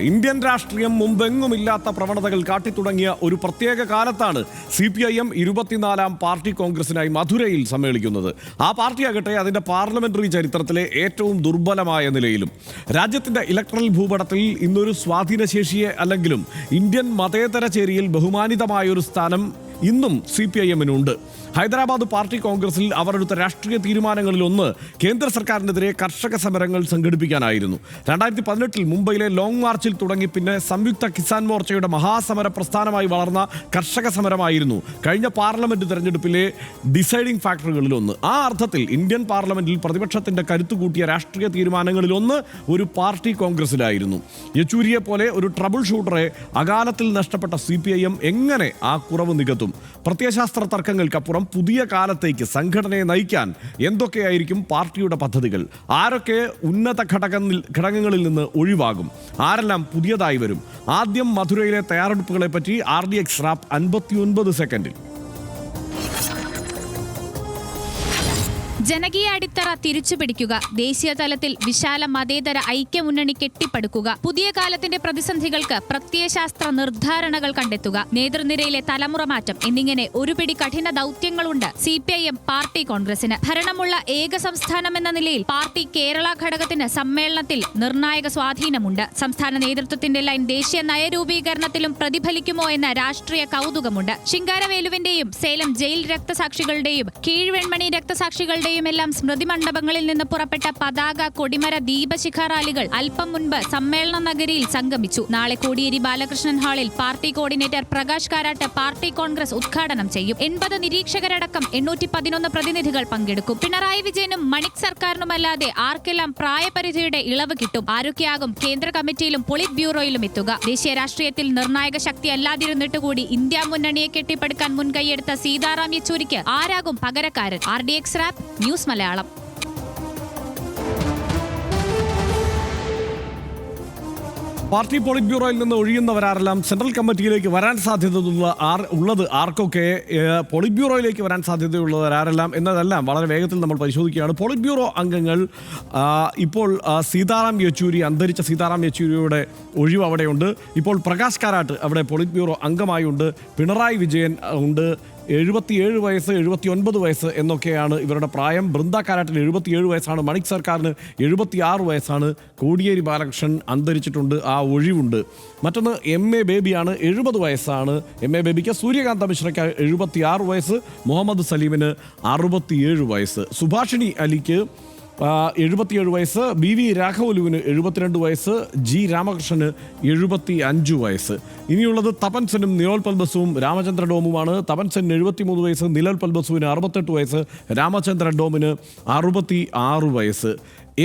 Indian രാഷ്ട്രീയം മുമ്പെങ്ങുമില്ലാത്ത പ്രവണതകൾ കാട്ടിത്തുടങ്ങിയ ഒരു പ്രത്യേക കാലത്താണ് CPIM 24ാം പാർട്ടി കോൺഗ്രസിനായി മധുരയിൽ സമ്മേളിക്കുന്നത്. ആ പാർട്ടിയാകട്ടെ അതിൻ്റെ പാർലമെന്ററി ചരിത്രത്തിലെ ഏറ്റവും ദുർബലമായ നിലയിലും. രാജ്യത്തിൻ്റെ ഇലക്ട്രൽ ഭൂപടത്തിൽ ഇന്നൊരു സ്വാധീനശേഷിയെ അല്ലെങ്കിലും ഇന്ത്യൻ മതേതര ചേരിയിൽ ബഹുമാനിതമായൊരു സ്ഥാനം ഇന്നും CPIM-നുണ്ട്. ഹൈദരാബാദ് പാർട്ടി കോൺഗ്രസിൽ അവർ എടുത്ത രാഷ്ട്രീയ തീരുമാനങ്ങളിലൊന്ന് കേന്ദ്ര സർക്കാരിനെതിരെ കർഷക സമരങ്ങൾ സംഘടിപ്പിക്കാനായിരുന്നു. 2018 മുംബൈയിലെ ലോങ് മാർച്ചിൽ തുടങ്ങി പിന്നെ സംയുക്ത കിസാൻ മോർച്ചയുടെ മഹാസമര പ്രസ്ഥാനമായി വളർന്ന കർഷക സമരമായിരുന്നു കഴിഞ്ഞ പാർലമെന്റ് തെരഞ്ഞെടുപ്പിലെ ഡിസൈഡിംഗ് ഫാക്ടറുകളിലൊന്ന്. ആ അർത്ഥത്തിൽ ഇന്ത്യൻ പാർലമെന്റിൽ പ്രതിപക്ഷത്തിന്റെ കരുത്തു കൂട്ടിയ രാഷ്ട്രീയ തീരുമാനങ്ങളിലൊന്ന് ഒരു പാർട്ടി കോൺഗ്രസിലായിരുന്നു. യെച്ചൂരിയെ പോലെ ഒരു ട്രബിൾ ഷൂട്ടറെ അകാലത്തിൽ നഷ്ടപ്പെട്ട CPIM എങ്ങനെ ആ കുറവ് നികത്തും? പ്രത്യയശാസ്ത്ര തർക്കങ്ങൾക്കപ്പുറം പുതിയ കാലത്തേക്ക് സംഘടനയെ നയിക്കാൻ എന്തൊക്കെയായിരിക്കും പാർട്ടിയുടെ പദ്ധതികൾ? ആരൊക്കെ ഉന്നത ഘടകങ്ങളിൽ നിന്ന് ഒഴിവാകും? ആരെല്ലാം പുതിയതായി വരും? ആദ്യം മധുരയിലെ തയ്യാറെടുപ്പുകളെ പറ്റി RDX റാപ്പ് 59 സെക്കൻഡിൽ. ജനകീയ അടിത്തറ തിരിച്ചുപിടിക്കുക, ദേശീയ തലത്തിൽ വിശാല മതേതര ഐക്യമുന്നണി കെട്ടിപ്പടുക്കുക, പുതിയ കാലത്തിന്റെ പ്രതിസന്ധികൾക്ക് പ്രത്യയശാസ്ത്ര നിർദ്ധാരണകൾ കണ്ടെത്തുക, നേതൃനിരയിലെ തലമുറ മാറ്റം എന്നിങ്ങനെ ഒരു പിടി കഠിന ദൗത്യങ്ങളുണ്ട് CPIM പാർട്ടി കോൺഗ്രസിന്. ഭരണമുള്ള ഏക സംസ്ഥാനം എന്ന നിലയിൽ പാർട്ടി കേരള ഘടകത്തിന് സമ്മേളനത്തിൽ നിർണായക സ്വാധീനമുണ്ട്. സംസ്ഥാന നേതൃത്വത്തിന്റെ ലൈൻ ദേശീയ നയരൂപീകരണത്തിലും പ്രതിഫലിക്കുമോ എന്ന രാഷ്ട്രീയ കൗതുകമുണ്ട്. ശിങ്കാരവേലുവിന്റെയും സേലം ജയിൽ രക്തസാക്ഷികളുടെയും കീഴ്വെൺമണി രക്തസാക്ഷികളുടെയും എല്ലാം സ്മൃതി മണ്ഡപങ്ങളിൽ നിന്ന് പുറപ്പെട്ട പതാക, കൊടിമര, ദീപശിഖ റാലികൾ അല്പം മുൻപ് സമ്മേളന നഗരിയിൽ സംഗമിച്ചു. നാളെ കോടിയേരി ബാലകൃഷ്ണൻ ഹാളിൽ party coordinator Prakash Karat party Congress ഉദ്ഘാടനം ചെയ്യും. 80 നിരീക്ഷകരടക്കം 811 പ്രതിനിധികൾ പങ്കെടുക്കും. പിണറായി വിജയനും മണിക് സർക്കാരിനുമല്ലാതെ ആർക്കെല്ലാം പ്രായപരിധിയുടെ ഇളവ് കിട്ടും? ആരൊക്കെയാകും കേന്ദ്ര കമ്മിറ്റിയിലും പൊളിറ്റ് ബ്യൂറോയിലും എത്തുക? ദേശീയ രാഷ്ട്രീയത്തിൽ നിർണായക ശക്തി അല്ലാതിരുന്നിട്ടുകൂടി ഇന്ത്യ മുന്നണിയെ കെട്ടിപ്പടുക്കാൻ മുൻകൈയെടുത്ത സീതാറാം യെച്ചൂരിക്ക് ആരാകും പകരക്കാരൻ? RDX rap news Malayalam. Party polit ബ്യൂറോയിൽ നിന്ന് ഒഴിയുന്നവരാരെല്ലാം സെൻട്രൽ കമ്മിറ്റിയിലേക്ക് വരാൻ സാധ്യതയുള്ളത് ആർക്കൊക്കെ, പോളിറ്റ് ബ്യൂറോയിലേക്ക് വരാൻ സാധ്യതയുള്ളവരാരെല്ലാം എന്നതെല്ലാം വളരെ വേഗത്തിൽ നമ്മൾ പരിശോധിക്കുകയാണ്. പോളിറ്റ് ബ്യൂറോ അംഗങ്ങൾ ഇപ്പോൾ അന്തരിച്ച സീതാറാം യെച്ചൂരിയുടെ ഒഴിവ് അവിടെയുണ്ട്. ഇപ്പോൾ പ്രകാശ് കാരാട്ട് അവിടെ പോളിറ്റ് ബ്യൂറോ അംഗമായുണ്ട്. പിണറായി വിജയൻ ഉണ്ട്. 77 വയസ്സ്, 79 വയസ്സ് എന്നൊക്കെയാണ് ഇവരുടെ പ്രായം. ബൃന്ദ കാരാട്ടിന് 77 വയസ്സാണ്. മണിക് സർക്കാരിന് 76 വയസ്സാണ്. കോടിയേരി ബാലകൃഷ്ണൻ അന്തരിച്ചിട്ടുണ്ട്, ആ ഒഴിവുണ്ട്. മറ്റൊന്ന് MA ബേബിയാണ്, 70 വയസ്സാണ് MA ബേബിക്ക്. സൂര്യകാന്ത മിശ്രയ്ക്ക് 76 വയസ്സ്. മുഹമ്മദ് സലീമിന് 67 വയസ്സ്. സുഭാഷിണി അലിക്ക് 77 വയസ്സ്. BV രാഘവലുവിന് 72 വയസ്സ്. G രാമകൃഷ്ണന് 75 വയസ്സ്. ഇനിയുള്ളത് തപൻസെനും നിലോൽപൽ ബസുവും രാമചന്ദ്ര ഡോമുമാണ്. തപൻസെന് 73 വയസ്സ്, നിലോൽപൽ ബസുവിന് 68 വയസ്സ്, രാമചന്ദ്ര ഡോമിന് 66 വയസ്സ്.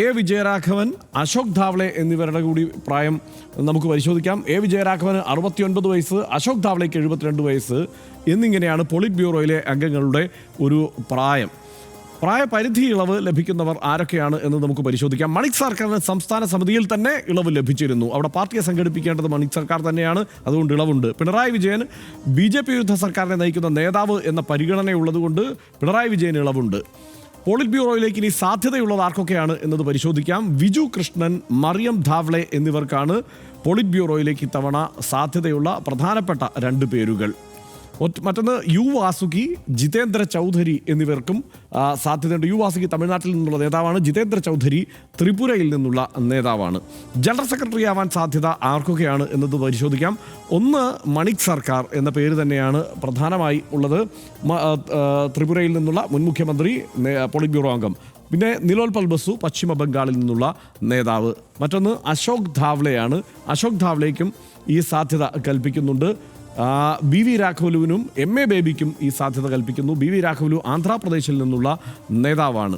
A വിജയരാഘവൻ, അശോക് ധാവ്ളെ എന്നിവരുടെ കൂടി പ്രായം നമുക്ക് പരിശോധിക്കാം. A വിജയരാഘവന് 69 വയസ്സ്, അശോക് ധാവ്ളയ്ക്ക് 72 വയസ്സ് എന്നിങ്ങനെയാണ് പോളിറ്റ് ബ്യൂറോയിലെ അംഗങ്ങളുടെ ഒരു പ്രായം. പ്രായപരിധി ഇളവ് ലഭിക്കുന്നവർ ആരൊക്കെയാണ് എന്ന് നമുക്ക് പരിശോധിക്കാം. മണിക് സർക്കാരിന് സംസ്ഥാന സമിതിയിൽ തന്നെ ഇളവ് ലഭിച്ചിരുന്നു. അവിടെ പാർട്ടിയെ സംഘടിപ്പിക്കേണ്ടത് മണിക് സർക്കാർ തന്നെയാണ്, അതുകൊണ്ട് ഇളവുണ്ട്. പിണറായി വിജയൻ BJP വിരുദ്ധ സർക്കാരിനെ നയിക്കുന്ന നേതാവ് എന്ന പരിഗണനയുള്ളതുകൊണ്ട് പിണറായി വിജയന് ഇളവുണ്ട്. പോളിറ്റ് ബ്യൂറോയിലേക്ക് ഇനി സാധ്യതയുള്ളത് ആർക്കൊക്കെയാണ് എന്നത് പരിശോധിക്കാം. വിജു കൃഷ്ണൻ, മറിയം ധാവ്ളെ എന്നിവർക്കാണ് പോളിറ്റ് ബ്യൂറോയിലേക്ക് ഇത്തവണ സാധ്യതയുള്ള പ്രധാനപ്പെട്ട 2 പേരുകൾ. മറ്റൊന്ന് U വാസുകി, ജിതേന്ദ്ര ചൗധരി എന്നിവർക്കും സാധ്യതയുണ്ട്. U വാസുകി തമിഴ്നാട്ടിൽ നിന്നുള്ള നേതാവാണ്. ജിതേന്ദ്ര ചൗധരി ത്രിപുരയിൽ നിന്നുള്ള നേതാവാണ്. ജനറൽ സെക്രട്ടറി ആവാൻ സാധ്യത ആർക്കൊക്കെയാണ് എന്നത് പരിശോധിക്കാം. ഒന്ന് മണിക് സർക്കാർ എന്ന പേര് തന്നെയാണ് പ്രധാനമായി ഉള്ളത്. ത്രിപുരയിൽ നിന്നുള്ള മുൻ മുഖ്യമന്ത്രി, പോളിറ്റ് ബ്യൂറോ അംഗം. പിന്നെ നിലോൽപൽ ബസു പശ്ചിമ ബംഗാളിൽ നിന്നുള്ള നേതാവ്. മറ്റൊന്ന് അശോക് ധാവ്ളെയാണ്. അശോക് ധാവ്ളേക്കും ഈ സാധ്യത കൽപ്പിക്കുന്നുണ്ട്. BV രാഘവലുവിനും MA ബേബിക്കും ഈ സാധ്യത കൽപ്പിക്കുന്നു. BV രാഘവലു ആന്ധ്രാപ്രദേശിൽ നിന്നുള്ള നേതാവാണ്.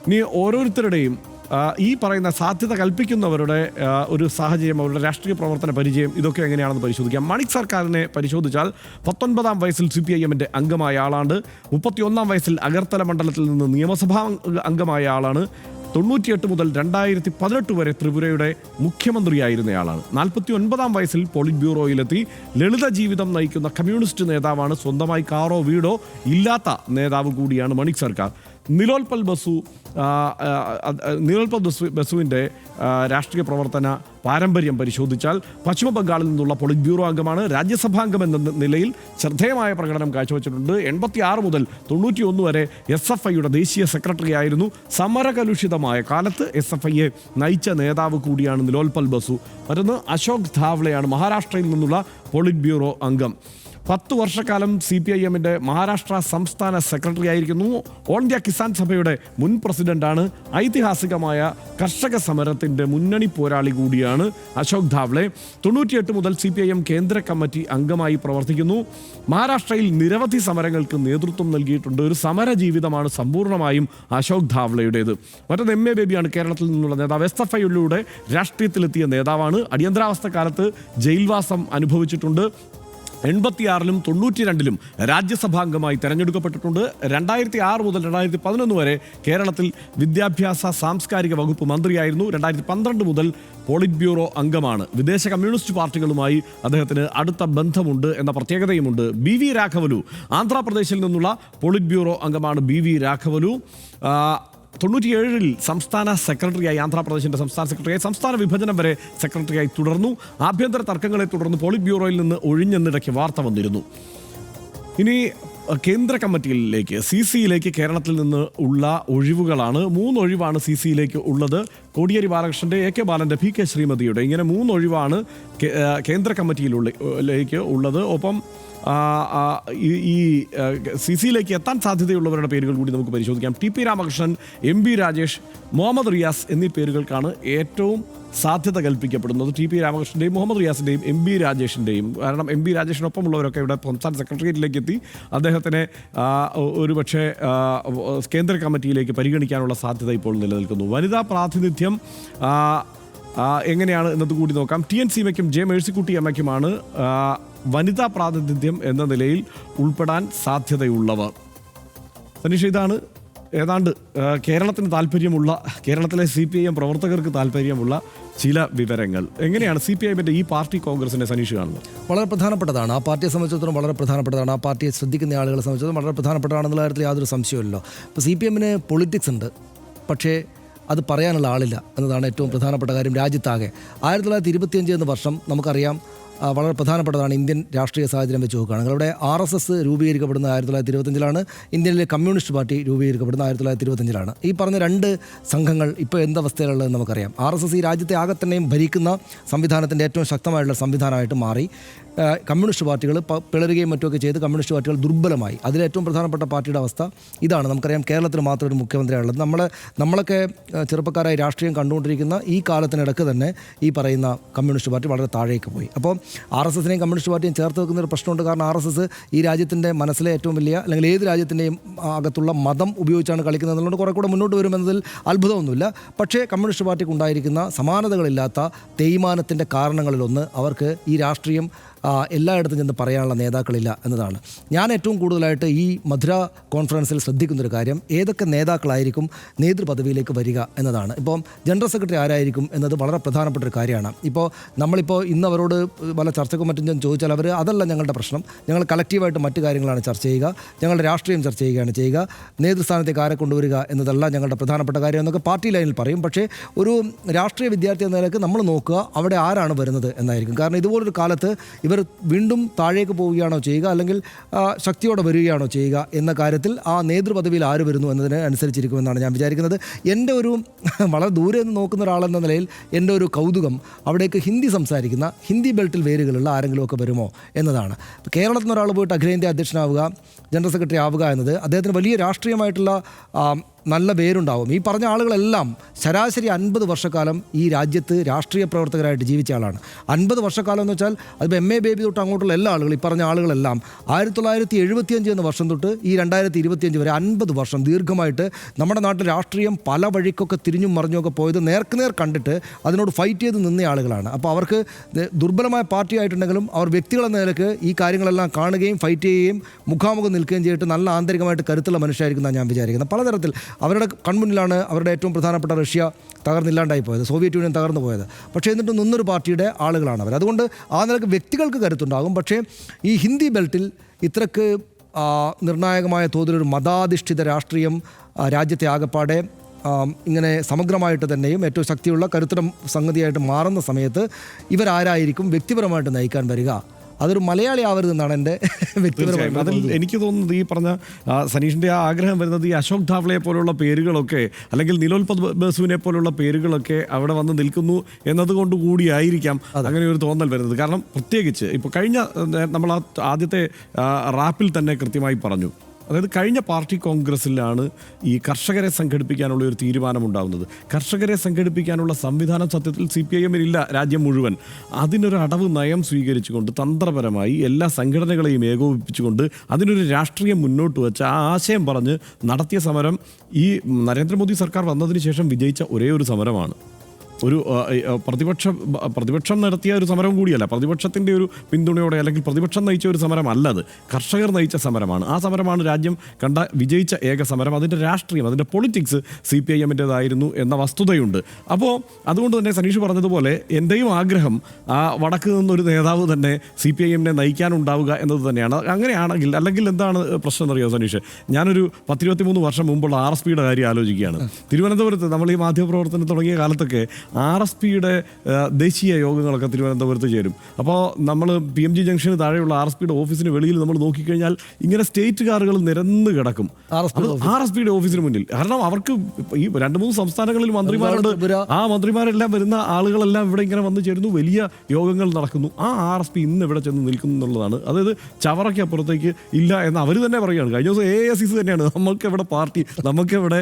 ഇനി ഓരോരുത്തരുടെയും ഈ പറയുന്ന സാധ്യത കൽപ്പിക്കുന്നവരുടെ ഒരു സാഹചര്യം, അവരുടെ രാഷ്ട്രീയ പ്രവർത്തന പരിചയം, ഇതൊക്കെ എങ്ങനെയാണെന്ന് പരിശോധിക്കാം. മണിക് സർക്കാരിനെ പരിശോധിച്ചാൽ 19ാം വയസ്സിൽ CPIM-ന്റെ അംഗമായ ആളാണ്. 31ാം വയസ്സിൽ അഗർത്തല മണ്ഡലത്തിൽ നിന്ന് നിയമസഭാ അംഗമായ ആളാണ്. 98 മുതൽ 2018 വരെ ത്രിപുരയുടെ മുഖ്യമന്ത്രിയായിരുന്നയാളാണ്. 49ാം വയസ്സിൽ പോളിറ്റ് ബ്യൂറോയിലെത്തി. ലളിത ജീവിതം നയിക്കുന്ന കമ്മ്യൂണിസ്റ്റ് നേതാവാണ്. സ്വന്തമായി കാറോ വീടോ ഇല്ലാത്ത നേതാവ് കൂടിയാണ് മണിക് സർക്കാർ. നിലോൽപൽ ബസുവിൻ്റെ രാഷ്ട്രീയ പ്രവർത്തന പാരമ്പര്യം പരിശോധിച്ചാൽ പശ്ചിമ ബംഗാളിൽ നിന്നുള്ള പൊളിറ്റ് ബ്യൂറോ അംഗമാണ്. രാജ്യസഭാംഗം എന്ന നിലയിൽ ശ്രദ്ധേയമായ പ്രകടനം കാഴ്ചവെച്ചിട്ടുണ്ട്. 86 മുതൽ 91 വരെ SFIയുടെ ദേശീയ സെക്രട്ടറി ആയിരുന്നു. സമരകലുഷിതമായ കാലത്ത് SFIയെ നയിച്ച നേതാവ് കൂടിയാണ് നിലോൽപൽ ബസു. മറ്റൊന്ന് അശോക് ധാവ്ലെയാണ്, മഹാരാഷ്ട്രയിൽ നിന്നുള്ള പൊളിറ്റ് ബ്യൂറോ അംഗം. 10 വർഷക്കാലം CPIMൻ്റെ മഹാരാഷ്ട്ര സംസ്ഥാന സെക്രട്ടറി ആയിരിക്കുന്നു. ഓൾ ഇന്ത്യ കിസാൻ സഭയുടെ മുൻ പ്രസിഡന്റാണ്. ഐതിഹാസികമായ കർഷക സമരത്തിൻ്റെ മുന്നണി പോരാളി കൂടിയാണ് അശോക് ധാവ്ലെ. 98 മുതൽ CPIM കേന്ദ്ര കമ്മിറ്റി അംഗമായി പ്രവർത്തിക്കുന്നു. മഹാരാഷ്ട്രയിൽ നിരവധി സമരങ്ങൾക്ക് നേതൃത്വം നൽകിയിട്ടുണ്ട്. ഒരു സമര ജീവിതമാണ് സമ്പൂർണ്ണമായും അശോക് ധാവ്ലെയുടേത്. മറ്റൊന്ന് MA ബേബിയാണ്, കേരളത്തിൽ നിന്നുള്ള നേതാവ്. SFIയിലൂടെ രാഷ്ട്രീയത്തിലെത്തിയ നേതാവാണ്. അടിയന്തരാവസ്ഥ കാലത്ത് ജയിൽവാസം അനുഭവിച്ചിട്ടുണ്ട്. 86-ലും 92-ലും രാജ്യസഭാംഗമായി തെരഞ്ഞെടുക്കപ്പെട്ടിട്ടുണ്ട്. 2006 മുതൽ 2011 വരെ കേരളത്തിൽ വിദ്യാഭ്യാസ സാംസ്കാരിക വകുപ്പ് മന്ത്രിയായിരുന്നു. 2012 മുതൽ പോളിറ്റ് ബ്യൂറോ അംഗമാണ്. വിദേശ കമ്മ്യൂണിസ്റ്റ് പാർട്ടികളുമായി അദ്ദേഹത്തിന് അടുത്ത ബന്ധമുണ്ട് എന്ന പ്രത്യേകതയുമുണ്ട്. BV രാഘവലു, ആന്ധ്രാപ്രദേശിൽ നിന്നുള്ള പോളിറ്റ് ബ്യൂറോ അംഗമാണ്. BV രാഘവലു 97-ൽ സംസ്ഥാന സെക്രട്ടറിയായി, ആന്ധ്രാപ്രദേശിൻ്റെ സംസ്ഥാന സെക്രട്ടറിയായി, സംസ്ഥാന വിഭജനം വരെ സെക്രട്ടറിയായി തുടർന്നു. ആഭ്യന്തര തർക്കങ്ങളെ തുടർന്ന് പോളിറ്റ് ബ്യൂറോയിൽ നിന്ന് ഒഴിഞ്ഞെന്നിടയ്ക്ക് വാർത്ത വന്നിരുന്നു. ഇനി കേന്ദ്ര കമ്മിറ്റിയിലേക്ക്, CCയിലേക്ക് കേരളത്തിൽ നിന്ന് ഉള്ള ഒഴിവുകളാണ്. 3 ഒഴിവാണ് CCയിലേക്ക് ഉള്ളത്. കോടിയേരി ബാലകൃഷ്ണൻ്റെ, AK ബാലൻ്റെ, PK ശ്രീമതിയുടെ, ഇങ്ങനെ 3 ഒഴിവാണ് കേന്ദ്ര കമ്മിറ്റിയിലേക്ക് ഉള്ളത്. ഒപ്പം ഈ CCയിലേക്ക് എത്താൻ സാധ്യതയുള്ളവരുടെ പേരുകൾ കൂടി നമുക്ക് പരിശോധിക്കാം. TP രാമകൃഷ്ണൻ, MB രാജേഷ്, മുഹമ്മദ് റിയാസ് എന്നീ പേരുകൾക്കാണ് ഏറ്റവും സാധ്യത കൽപ്പിക്കപ്പെടുന്നത്. TP രാമകൃഷ്ണൻ്റെയും Muhammad റിയാസിൻ്റെയും MB രാജേഷിൻ്റെയും. കാരണം MB രാജേഷിനൊപ്പമുള്ളവരൊക്കെ ഇവിടെ സംസ്ഥാന സെക്രട്ടേറിയറ്റിലേക്ക് എത്തി. അദ്ദേഹത്തിനെ ഒരുപക്ഷെ കേന്ദ്ര കമ്മിറ്റിയിലേക്ക് പരിഗണിക്കാനുള്ള സാധ്യത ഇപ്പോൾ നിലനിൽക്കുന്നു. വനിതാ പ്രാതിനിധ്യം എങ്ങനെയാണ് എന്നത് കൂടി നോക്കാം. TNCമയ്ക്കും J മേഴ്സിക്കുട്ടി അമ്മയ്ക്കുമാണ് വനിതാ പ്രാതിനിധ്യം എന്ന നിലയിൽ ഉൾപ്പെടാൻ സാധ്യതയുള്ളവർ. സനീഷ്, ഇതാണ് ഏതാണ്ട് കേരളത്തിന് താല്പര്യമുള്ള, കേരളത്തിലെ CPIM പ്രവർത്തകർക്ക് താല്പര്യമുള്ള ചില വിവരങ്ങൾ. എങ്ങനെയാണ് CPIMൻ്റെ ഈ പാർട്ടി കോൺഗ്രസിനെ സനീഷ് കാണുന്നത്? വളരെ പ്രധാനപ്പെട്ടതാണ്. ആ പാർട്ടിയെ സംബന്ധിച്ചിടത്തോളം വളരെ പ്രധാനപ്പെട്ടതാണ്. ആ പാർട്ടിയെ ശ്രദ്ധിക്കുന്ന ആളുകളെ സംബന്ധിച്ചിടത്തോളം വളരെ പ്രധാനപ്പെട്ടതാണെന്നുള്ള കാര്യത്തിൽ യാതൊരു സംശയമില്ലല്ലോ. ഇപ്പോൾ CPIMന് പൊളിറ്റിക്സ് ഉണ്ട്, പക്ഷേ അത് പറയാനുള്ള ആളില്ല എന്നതാണ് ഏറ്റവും പ്രധാനപ്പെട്ട കാര്യം രാജ്യത്താകെ. 1925 എന്ന വർഷം നമുക്കറിയാം വളരെ പ്രധാനപ്പെട്ടതാണ് ഇന്ത്യൻ രാഷ്ട്രീയ സാഹചര്യം വെച്ച് നോക്കുകയാണെങ്കിൽ. അവിടെ RSS രൂപീകരിക്കപ്പെടുന്നത് 1925-ലാണ്. ഇന്ത്യയിലെ കമ്മ്യൂണിസ്റ്റ് പാർട്ടി രൂപീകരിക്കപ്പെടുന്നത് 1925-ലാണ്. ഈ പറഞ്ഞ 2 സംഘങ്ങൾ ഇപ്പോൾ എന്തവസ്ഥയിലുള്ളതെന്ന് നമുക്കറിയാം. RSS ഈ രാജ്യത്തെ ആകെ തന്നെയും ഭരിക്കുന്ന സംവിധാനത്തിൻ്റെ ഏറ്റവും ശക്തമായിട്ടുള്ള സംവിധാനമായിട്ട് മാറി. കമ്മ്യൂണിസ്റ്റ് പാർട്ടികൾ പിളരുകയും മറ്റുമൊക്കെ ചെയ്ത് കമ്മ്യൂണിസ്റ്റ് പാർട്ടികൾ ദുർബലമായി. അതിലേറ്റവും പ്രധാനപ്പെട്ട പാർട്ടിയുടെ അവസ്ഥ ഇതാണ്. നമുക്കറിയാം കേരളത്തിൽ മാത്രം ഒരു മുഖ്യമന്ത്രിയാണുള്ളത്. നമ്മളൊക്കെ ചെറുപ്പക്കാരായി രാഷ്ട്രീയം കണ്ടുകൊണ്ടിരിക്കുന്ന ഈ കാലത്തിനിടക്ക് തന്നെ ഈ പറയുന്ന കമ്മ്യൂണിസ്റ്റ് പാർട്ടി വളരെ താഴേക്ക് പോയി. അപ്പോൾ RSSനെയും കമ്മ്യൂണിസ്റ്റ് പാർട്ടിയും ചേർത്ത് വെക്കുന്നൊരു പ്രശ്നമുണ്ട്. കാരണം RSS ഈ രാജ്യത്തിൻ്റെ മനസ്സിലെ ഏറ്റവും വലിയ, അല്ലെങ്കിൽ ഏത് രാജ്യത്തിൻ്റെയും അകത്തുള്ള മതം ഉപയോഗിച്ചാണ് കളിക്കുന്നത് എന്നുള്ളത് കുറേ കൂടെ മുന്നോട്ട് വരുമെന്നതിൽ അത്ഭുതമൊന്നുമില്ല. പക്ഷേ കമ്മ്യൂണിസ്റ്റ് പാർട്ടിക്ക് ഉണ്ടായിരിക്കുന്ന സമാനതകളില്ലാത്ത തേയ്മാനത്തിൻ്റെ കാരണങ്ങളിലൊന്ന് അവർക്ക് ഈ രാഷ്ട്രീയം എല്ലായിടത്തും ചെന്ന് പറയാനുള്ള നേതാക്കളില്ല എന്നതാണ്. ഞാൻ ഏറ്റവും കൂടുതലായിട്ട് ഈ മധുര കോൺഫറൻസിൽ ശ്രദ്ധിക്കുന്നൊരു കാര്യം ഏതൊക്കെ നേതാക്കളായിരിക്കും നേതൃപദവിയിലേക്ക് വരിക എന്നതാണ്. ഇപ്പോൾ ജനറൽ സെക്രട്ടറി ആരായിരിക്കും എന്നത് വളരെ പ്രധാനപ്പെട്ട ഒരു കാര്യമാണ്. നമ്മളിപ്പോൾ ഇന്ന് അവരോട് പല ചർച്ചക്കും മറ്റും ഞാൻ ചോദിച്ചാൽ അവർ അതല്ല ഞങ്ങളുടെ പ്രശ്നം, ഞങ്ങൾ കളക്റ്റീവായിട്ട് മറ്റു കാര്യങ്ങളാണ് ചർച്ച ചെയ്യുക, ഞങ്ങളുടെ രാഷ്ട്രീയം ചർച്ച ചെയ്യുകയാണ് ചെയ്യുക, നേതൃസ്ഥാനത്തേക്ക് ആരെ കൊണ്ടുവരിക എന്നതല്ല ഞങ്ങളുടെ പ്രധാനപ്പെട്ട കാര്യം എന്നൊക്കെ പാർട്ടി ലൈനിൽ പറയും. പക്ഷേ ഒരു രാഷ്ട്രീയ വിദ്യാർത്ഥി എന്ന നിലയ്ക്ക് നമ്മൾ നോക്കുക അവിടെ ആരാണ് വരുന്നത് എന്നായിരിക്കും. കാരണം ഇതുപോലൊരു കാലത്ത് ഇവർ വീണ്ടും താഴേക്ക് പോവുകയാണോ ചെയ്യുക, അല്ലെങ്കിൽ ശക്തിയോടെ വരികയാണോ ചെയ്യുക എന്ന കാര്യത്തിൽ ആ നേതൃപദവിയിൽ ആര് വരുന്നു എന്നതിന് അനുസരിച്ചിരിക്കുമെന്നാണ് ഞാൻ വിചാരിക്കുന്നത്. എൻ്റെ ഒരു വളരെ ദൂരെ നിന്ന് നോക്കുന്ന ഒരാളെന്ന നിലയിൽ എൻ്റെ ഒരു കൗതുകം അവിടേക്ക് ഹിന്ദി സംസാരിക്കുന്ന, ഹിന്ദി ബെൽറ്റിൽ വേരുകളുള്ള ആരെങ്കിലുമൊക്കെ വരുമോ എന്നതാണ്. കേരളത്തിൽ നിന്ന് ഒരാൾ പോയിട്ട് അഖിലേന്ത്യാ അധ്യക്ഷനാവുക, ജനറൽ സെക്രട്ടറി ആവുക എന്നത് അദ്ദേഹത്തിന് വലിയ രാഷ്ട്രീയമായിട്ടുള്ള നല്ല പേരുണ്ടാവും. ഈ പറഞ്ഞ ആളുകളെല്ലാം ശരാശരി 50 വർഷക്കാലം ഈ രാജ്യത്ത് രാഷ്ട്രീയ പ്രവർത്തകരായിട്ട് ജീവിച്ച ആളാണ്. 50 വർഷക്കാലം എന്ന് വെച്ചാൽ അതിപ്പോൾ MA ബേബി തൊട്ട് അങ്ങോട്ടുള്ള എല്ലാ ആളുകളും, ഈ പറഞ്ഞ ആളുകളെല്ലാം 1975 എന്ന വർഷം തൊട്ട് ഈ 2025 വരെ 50 വർഷം ദീർഘമായിട്ട് നമ്മുടെ നാട്ടിൽ രാഷ്ട്രീയം പല വഴിക്കൊക്കെ തിരിഞ്ഞും മറിഞ്ഞുമൊക്കെ പോയത് നേർക്കുനേർ കണ്ടിട്ട് അതിനോട് ഫൈറ്റ് ചെയ്ത് നിന്ന ആളുകളാണ്. അപ്പോൾ അവർക്ക് ദുർബലമായ പാർട്ടി ആയിട്ടുണ്ടെങ്കിലും അവർ വ്യക്തികളെന്ന നിലയ്ക്ക് ഈ കാര്യങ്ങളെല്ലാം കാണുകയും ഫൈറ്റ് ചെയ്യുകയും മുഖാമുഖം നിൽക്കുകയും ചെയ്തിട്ട് നല്ല ആന്തരികമായിട്ട് കരുത്തുള്ള മനുഷ്യരായിരിക്കും ഞാൻ വിചാരിക്കുന്നത്. പലതരത്തിൽ അവരുടെ കൺമുന്നിലാണ് അവരുടെ ഏറ്റവും പ്രധാനപ്പെട്ട റഷ്യ തകർന്നില്ലാണ്ടായി പോയത്, സോവിയറ്റ് യൂണിയൻ തകർന്നു പോയത്. പക്ഷേ എന്നിട്ട് നിന്നൊരു പാർട്ടിയുടെ ആളുകളാണ് അവർ. അതുകൊണ്ട് ആ നിലക്ക് വ്യക്തികൾക്ക് കരുത്തുണ്ടാകും. പക്ഷേ ഈ ഹിന്ദി ബെൽറ്റിൽ ഇത്രക്ക് നിർണായകമായ തോതിലൊരു മതാധിഷ്ഠിത രാഷ്ട്രീയം രാജ്യത്തെ ആകപ്പാടെ ഇങ്ങനെ സമഗ്രമായിട്ട് തന്നെയും ഏറ്റവും ശക്തിയുള്ള കരുത്തരം സംഗതിയായിട്ട് മാറുന്ന സമയത്ത് ഇവരാരായിരിക്കും വ്യക്തിപരമായിട്ട് നയിക്കാൻ വരിക? അതൊരു മലയാളി ആവരുതെന്നാണ് എൻ്റെ വ്യക്തിപരമായിട്ട്. അതിൽ എനിക്ക് തോന്നുന്നത് ഈ പറഞ്ഞ സനീഷിൻ്റെ ആ ആഗ്രഹം വരുന്നത് ഈ അശോക് ധാവ്ലയെ പോലുള്ള പേരുകളൊക്കെ അല്ലെങ്കിൽ നിലോൽപത് ബസുവിനെ പോലുള്ള പേരുകളൊക്കെ അവിടെ വന്ന് നിൽക്കുന്നു എന്നതുകൊണ്ട് കൂടിയായിരിക്കാം അങ്ങനെ ഒരു തോന്നൽ വരുന്നത്. കാരണം പ്രത്യേകിച്ച് ഇപ്പോൾ കഴിഞ്ഞ നമ്മൾ ആ ആദ്യത്തെ റാപ്പിൽ തന്നെ കൃത്യമായി പറഞ്ഞു, അതായത് കഴിഞ്ഞ പാർട്ടി കോൺഗ്രസ്സിലാണ് ഈ കർഷകരെ സംഘടിപ്പിക്കാനുള്ള ഒരു തീരുമാനമുണ്ടാകുന്നത്. കർഷകരെ സംഘടിപ്പിക്കാനുള്ള സംവിധാനം സത്യത്തിൽ CPIM ഇല്ല രാജ്യം മുഴുവൻ. അതിനൊരു അടവ് നയം സ്വീകരിച്ചുകൊണ്ട് തന്ത്രപരമായി എല്ലാ സംഘടനകളെയും ഏകോപിപ്പിച്ചുകൊണ്ട് അതിനൊരു രാഷ്ട്രീയം മുന്നോട്ട് വെച്ച് ആ ആശയം പറഞ്ഞ് നടത്തിയ സമരം നരേന്ദ്രമോദി സർക്കാർ വന്നതിന് ശേഷം വിജയിച്ച ഒരേ ഒരു സമരമാണ്. ഒരു പ്രതിപക്ഷം നടത്തിയ ഒരു സമരം കൂടിയല്ല, പ്രതിപക്ഷത്തിൻ്റെ ഒരു പിന്തുണയോടെ അല്ലെങ്കിൽ പ്രതിപക്ഷം നയിച്ച ഒരു സമരമല്ല, അത് കർഷകർ നയിച്ച സമരമാണ്. ആ സമരമാണ് രാജ്യം കണ്ട വിജയിച്ച ഏക സമരം. അതിൻ്റെ രാഷ്ട്രീയം, അതിൻ്റെ പൊളിറ്റിക്സ് CPIM-ൻ്റെതായിരുന്നു എന്ന വസ്തുതയുണ്ട്. അപ്പോൾ അതുകൊണ്ട് തന്നെ സനീഷ് പറഞ്ഞതുപോലെ എൻ്റെയും ആഗ്രഹം ആ വടക്ക് നിന്നൊരു നേതാവ് തന്നെ CPIM-നെ നയിക്കാനുണ്ടാവുക എന്നത് തന്നെയാണ്. അങ്ങനെയാണെങ്കിൽ അല്ലെങ്കിൽ എന്താണ് പ്രശ്നം എന്നറിയോ സനീഷ്? ഞാനൊരു 10-23 വർഷം മുമ്പുള്ള RSPയുടെ കാര്യം ആലോചിക്കുകയാണ്. തിരുവനന്തപുരത്ത് നമ്മൾ ഈ മാധ്യമപ്രവർത്തനം തുടങ്ങിയ കാലത്തൊക്കെ RSPയുടെ ദേശീയ യോഗങ്ങളൊക്കെ തിരുവനന്തപുരത്ത് ചേരും. അപ്പോൾ നമ്മൾ PMG ജംഗ്ഷന് താഴെയുള്ള RSPയുടെ ഓഫീസിന് വെളിയിൽ നമ്മൾ നോക്കിക്കഴിഞ്ഞാൽ ഇങ്ങനെ സ്റ്റേറ്റ് കാറുകൾ നിരന്ന് കിടക്കും RSPയുടെ ഓഫീസിന് മുന്നിൽ. കാരണം അവർക്ക് ഈ 2-3 സംസ്ഥാനങ്ങളിൽ മന്ത്രിമാരുണ്ട്. ആ മന്ത്രിമാരെല്ലാം വരുന്ന ആളുകളെല്ലാം ഇവിടെ ഇങ്ങനെ വന്നു ചേരുന്നു, വലിയ യോഗങ്ങൾ നടക്കുന്നു. ആ RSP ഇന്ന് ഇവിടെ ചെന്ന് നിൽക്കുന്നു എന്നുള്ളതാണ്. അതായത് ചവറയ്ക്ക് അപ്പുറത്തേക്ക് ഇല്ല എന്ന് അവർ തന്നെ പറയുകയാണ്. കഴിഞ്ഞ ദിവസം AICC തന്നെയാണ് നമുക്കെവിടെ പാർട്ടി, നമുക്കെവിടെ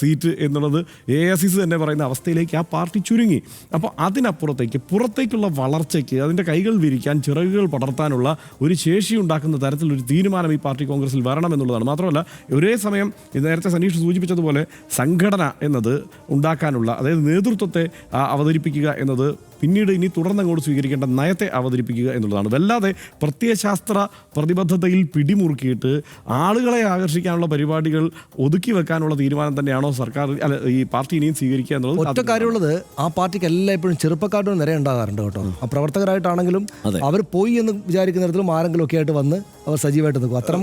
സീറ്റ് എന്നുള്ളത് AICC തന്നെ പറയുന്ന അവസ്ഥയിലേക്ക് ആ പാർട്ടി ചുരുങ്ങി. അപ്പോൾ അതിനപ്പുറത്തേക്ക് പുറത്തേക്കുള്ള വളർച്ചയ്ക്ക് അതിൻ്റെ കൈകൾ വിരിക്കാൻ ചിറകുകൾ പടർത്താനുള്ള ഒരു ശേഷി ഉണ്ടാക്കുന്ന തരത്തിലൊരു തീരുമാനം ഈ പാർട്ടി കോൺഗ്രസിൽ വരണമെന്നുള്ളതാണ്. മാത്രമല്ല ഒരേ സമയം നേരത്തെ സനീഷ് സൂചിപ്പിച്ചതുപോലെ സംഘടന എന്നത് ഉണ്ടാക്കാനുള്ള, അതായത് നേതൃത്വത്തെ അവതരിപ്പിക്കുക എന്നത് പിന്നീട് ഇനി തുടർന്നങ്ങോട്ട് സ്വീകരിക്കേണ്ട നയത്തെ അവതരിപ്പിക്കുക എന്നുള്ളതാണ്. വല്ലാതെ പ്രത്യയശാസ്ത്ര പ്രതിബദ്ധതയിൽ പിടിമുറുക്കിയിട്ട് ആളുകളെ ആകർഷിക്കാനുള്ള പരിപാടികൾ ഒതുക്കി വെക്കാനുള്ള തീരുമാനം തന്നെയാണോ സർക്കാർ ഈ പാർട്ടി ഇനിയും സ്വീകരിക്കുക എന്നുള്ളത്? ഒറ്റ കാര്യമുള്ളത്, ആ പാർട്ടിക്ക് എല്ലായ്പ്പോഴും ചെറുപ്പക്കാരുടെ നിര ഉണ്ടാകാറുണ്ട് കേട്ടോ. ആ പ്രവർത്തകരായിട്ടാണെങ്കിലും അവർ പോയി എന്ന് വിചാരിക്കുന്ന തരത്തിലും ആരെങ്കിലും ഒക്കെ ആയിട്ട് വന്ന് അവർ സജീവമായിട്ട് നിൽക്കും. അത്തരം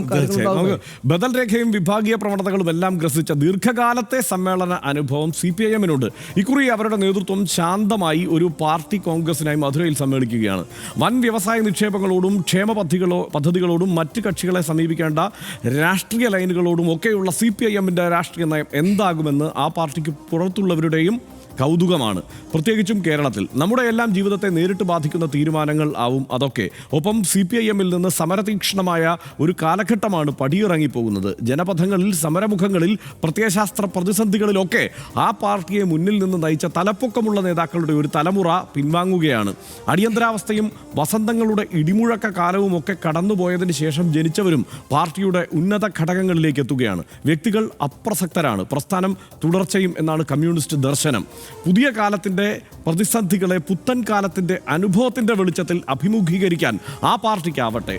ബദൽ രേഖയും വിഭാഗീയ പ്രവണതകളും എല്ലാം ഗ്രസിച്ച ദീർഘകാലത്തെ സമ്മേളന അനുഭവം CPIM-നുണ്ട്. ഇക്കുറി അവരുടെ നേതൃത്വം ശാന്തമായി ഒരു പാർട്ടി കോൺഗ്രസിനായി മധുരയിൽ സമ്മേളിക്കുകയാണ്. വൻ വ്യവസായ നിക്ഷേപങ്ങളോടും ക്ഷേമ പദ്ധതികളോടും മറ്റ് കക്ഷികളെ സമീപിക്കേണ്ട രാഷ്ട്രീയ ലൈനുകളോടും ഒക്കെയുള്ള CPIM-ന്റെ രാഷ്ട്രീയ നയം എന്താകുമെന്ന് ആ പാർട്ടിക്ക് പുറത്തുള്ളവരുടെയും കൗതുകമാണ്. പ്രത്യേകിച്ചും കേരളത്തിൽ നമ്മുടെ എല്ലാം ജീവിതത്തെ നേരിട്ട് ബാധിക്കുന്ന തീരുമാനങ്ങൾ ആവും അതൊക്കെ. ഒപ്പം CPIM-ൽ നിന്ന് സമരതീക്ഷ്ണമായ ഒരു കാലഘട്ടമാണ് പടിയിറങ്ങിപ്പോകുന്നത്. ജനപഥങ്ങളിൽ, സമരമുഖങ്ങളിൽ, പ്രത്യയശാസ്ത്ര പ്രതിസന്ധികളിലൊക്കെ ആ പാർട്ടിയെ മുന്നിൽ നിന്ന് നയിച്ച തലപ്പൊക്കമുള്ള നേതാക്കളുടെ ഒരു തലമുറ പിൻവാങ്ങുകയാണ്. അടിയന്തരാവസ്ഥയും വസന്തങ്ങളുടെ ഇടിമുഴക്ക കാലവും ഒക്കെ കടന്നുപോയതിന് ശേഷം ജനിച്ചവരും പാർട്ടിയുടെ ഉന്നത ഘടകങ്ങളിലേക്ക് എത്തുകയാണ്. വ്യക്തികൾ അപ്രസക്തരാണ്, പ്രസ്ഥാനം തുടർച്ചയും എന്നാണ് കമ്മ്യൂണിസ്റ്റ് ദർശനം. പുതിയ കാലത്തിൻ്റെ പ്രതിസന്ധികളെ പുത്തൻ കാലത്തിൻ്റെ അനുഭവത്തിൻ്റെ വെളിച്ചത്തിൽ അഭിമുഖീകരിക്കാൻ ആ പാർട്ടിക്കാവട്ടെ.